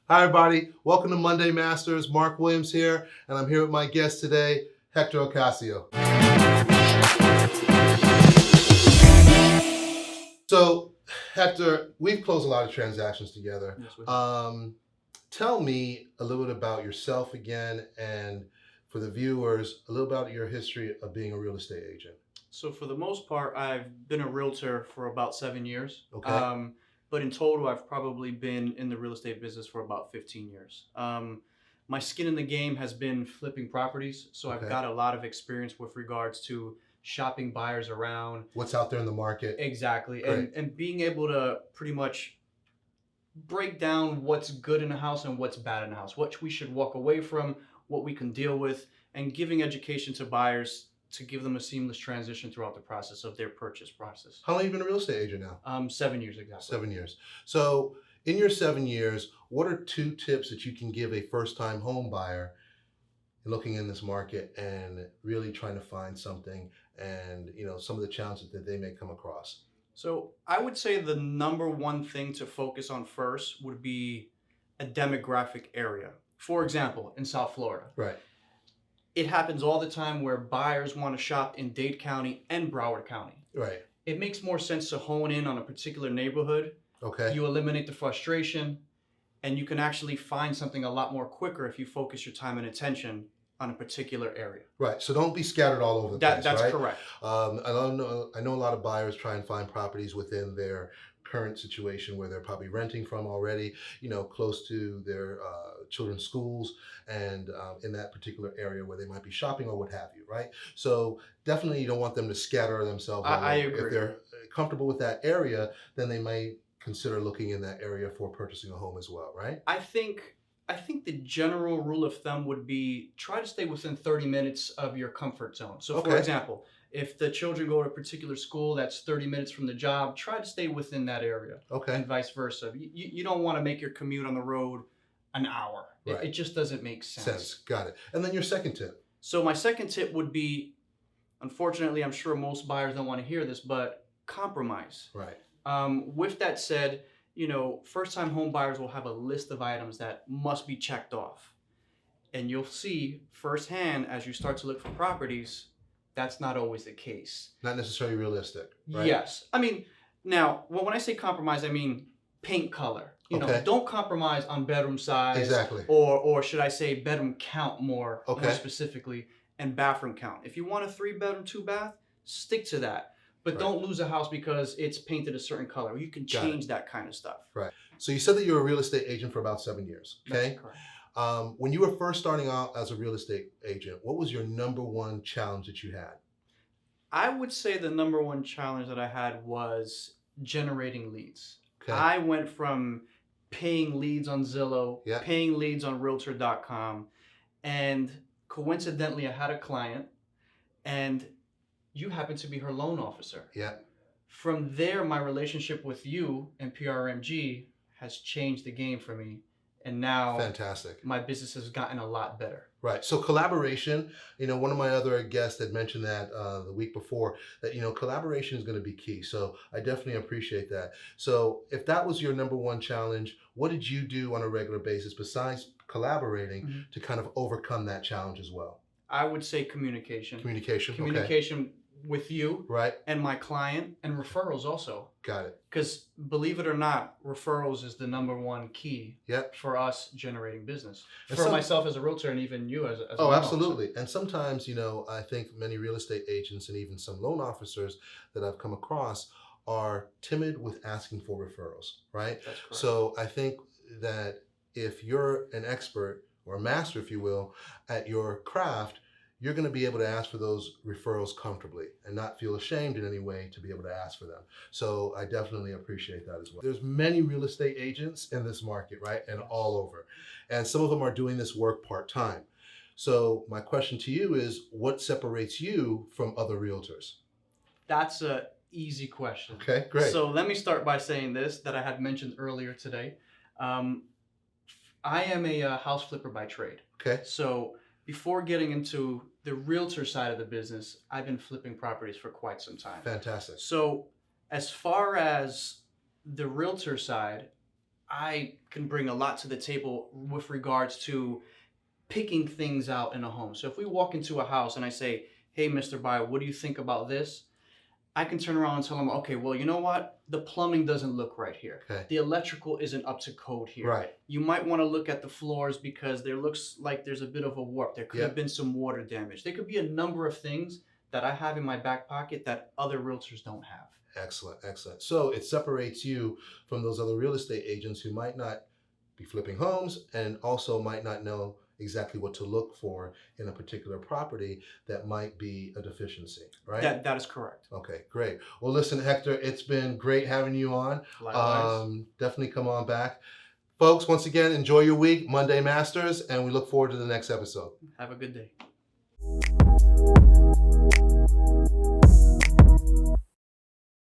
Hi, everybody. Welcome to Monday Masters. Marc Williams here, and I'm here with my guest today, Hector Ocasio. So, Hector, we've closed a lot of transactions together. Yes, we have. Tell me a little bit about yourself again, and for the viewers, a little about your history of being a real estate agent. So for the most part, I've been a realtor for about 7 years. Okay. But in total, I've probably been in the real estate business for about 15 years. My skin in the game has been flipping properties, so I've Okay. got a lot of experience with regards to shopping buyers around. What's out there in the market? Exactly. Great. And being able to pretty much break down what's good in a house and what's bad in a house, what we should walk away from, what we can deal with, and giving education to buyers to give them a seamless transition throughout the process of their purchase process. How long have you been a real estate agent now? 7 years exactly. 7 years. So, in your 7 years, what are 2 tips that you can give a first-time home buyer looking in this market and really trying to find something, and some of the challenges that they may come across? So I would say the number one thing to focus on first would be a demographic area. For example, in South Florida, Right. it happens all the time where buyers want to shop in Dade County and Broward County. Right. It makes more sense to hone in on a particular neighborhood. Okay. You eliminate the frustration, and you can actually find something a lot more quicker if you focus your time and attention on a particular area. Right. So don't be scattered all over the place. That's right? correct. I know a lot of buyers try and find properties within their current situation where they're probably renting from already, close to their children's schools, and in that particular area where they might be shopping or what have you, right? So definitely you don't want them to scatter themselves. I If agree. they're comfortable with that area, then they might consider looking in that area for purchasing a home as well, right? I think the general rule of thumb would be try to stay within 30 minutes of your comfort zone. So for Okay. example, if the children go to a particular school that's 30 minutes from the job, try to stay within that area. Okay. And vice versa. You don't want to make your commute on the road an hour. Right. It just doesn't make sense. Got it. And then your second tip. So my second tip would be, unfortunately, I'm sure most buyers don't want to hear this, but compromise. Right. With that said, first-time home buyers will have a list of items that must be checked off. And you'll see firsthand as you start to look for properties, that's not always the case. Not necessarily realistic, right? Yes. I mean, now, when I say compromise, I mean paint color. Okay. Don't compromise on bedroom size. Exactly. Or should I say bedroom count more Okay. specifically, and bathroom count. If you want a 3-bedroom, 2-bath, stick to that. But Right. don't lose a house because it's painted a certain color. You can Got change that kind of stuff. Right. So you said that you're a real estate agent for about 7 years. Okay. That's correct. When you were first starting out as a real estate agent, what was your number one challenge that you had? I would say the number one challenge that I had was generating leads. Okay. I went from paying leads on Zillow, Yeah. paying leads on Realtor.com, and coincidentally I had a client, and you happen to be her loan officer. Yeah. From there, my relationship with you and PRMG has changed the game for me. And now Fantastic. my business has gotten a lot better. Right. So collaboration, one of my other guests had mentioned that the week before, that, collaboration is going to be key. So I definitely appreciate that. So if that was your number one challenge, what did you do on a regular basis besides collaborating to kind of overcome that challenge as well? I would say communication. Communication. Okay. Communication with you Right. and my client, and referrals also. Got it. Because believe it or not, referrals is the number one key Yep. for us generating business. And For myself as a realtor, and even you as a loan officer. absolutely. And sometimes, I think many real estate agents and even some loan officers that I've come across are timid with asking for referrals, right? That's correct. So I think that if you're an expert or a master, if you will, at your craft, you're going to be able to ask for those referrals comfortably and not feel ashamed in any way to be able to ask for them. So I definitely appreciate that as well. There's many real estate agents in this market, right? And all over. And some of them are doing this work part-time. So my question to you is, what separates you from other realtors? That's a easy question. Okay, great. So let me start by saying this that I had mentioned earlier today. I am a house flipper by trade. Okay. So before getting into the realtor side of the business, I've been flipping properties for quite some time. Fantastic. So as far as the realtor side, I can bring a lot to the table with regards to picking things out in a home. So if we walk into a house and I say, hey, Mr. Buyer, what do you think about this? I can turn around and tell them, okay, well, you know what? The plumbing doesn't look right here. Okay. The electrical isn't up to code here. Right. You might want to look at the floors because there looks like there's a bit of a warp. There could have been some water damage. There could be a number of things that I have in my back pocket that other realtors don't have. Excellent, excellent. So it separates you from those other real estate agents who might not be flipping homes and also might not know exactly what to look for in a particular property that might be a deficiency, right? That is correct. Okay, great. Well, listen, Hector, it's been great having you on. Likewise. Definitely come on back. Folks, once again, enjoy your week, Monday Masters, and we look forward to the next episode. Have a good day.